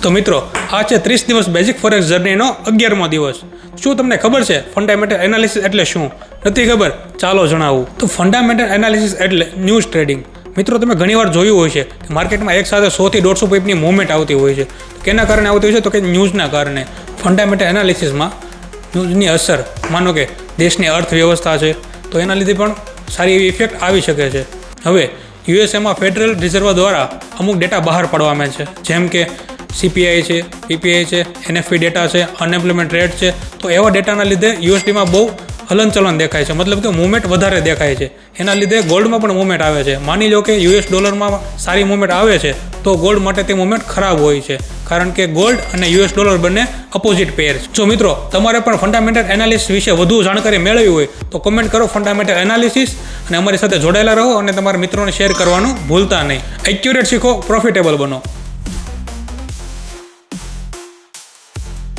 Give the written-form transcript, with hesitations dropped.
તો મિત્રો આ છે 30 દિવસ બેઝિક ફોરેક્સ જર્નીનો 11મો દિવસ. શું તમને ખબર છે ફંડામેન્ટલ એનાલિસિસ એટલે શું? નથી ખબર? ચાલો જણાવું. તો ફંડામેન્ટલ એનાલિસિસ એટલે ન્યૂઝ ટ્રેડિંગ. મિત્રો તમે ઘણીવાર જોયું હોય છે કે માર્કેટમાં એક સાથે 100 થી 150 પોઈન્ટની મૂવમેન્ટ આવતી હોય છે. કેના કારણે આવતી હોય છે? તો કે ન્યૂઝના કારણે. ફંડામેન્ટલ એનાલિસિસમાં ન્યૂઝની અસર, માનો કે દેશની અર્થવ્યવસ્થા છે તો એના લીધે પણ સારી એવી ઇફેક્ટ આવી શકે છે. હવે યુએસએમાં ફેડરલ રિઝર્વ દ્વારા અમુક ડેટા બહાર પાડવામાં છે, જેમ કે સીપીઆઈ છે, પીપીઆઈ છે, એનએફપી ડેટા છે, અનએમ્પ્લોયમેન્ટ રેટ છે. તો એવા ડેટાના લીધે યુએસડીમાં બહુ હલનચલન દેખાય છે, મતલબ કે મુવમેન્ટ વધારે દેખાય છે. એના લીધે ગોલ્ડમાં પણ મુવમેન્ટ આવે છે. માની લો કે યુએસ ડોલરમાં સારી મુવમેન્ટ આવે છે તો ગોલ્ડ માટે તે મુવમેન્ટ ખરાબ હોય છે, કારણ કે ગોલ્ડ અને યુએસ ડોલર બંને અપોઝિટ પેર છે. જો મિત્રો તમારે પણ ફંડામેન્ટલ એનાલિસિસ વિશે વધુ જાણકારી મેળવવી હોય તો કોમેન્ટ કરો ફંડામેન્ટલ એનાલિસિસ, અને અમારી સાથે જોડાયેલા રહો અને તમારા મિત્રોને શેર કરવાનું ભૂલતા નહીં. એક્યુરેટ શીખો, પ્રોફિટેબલ બનો.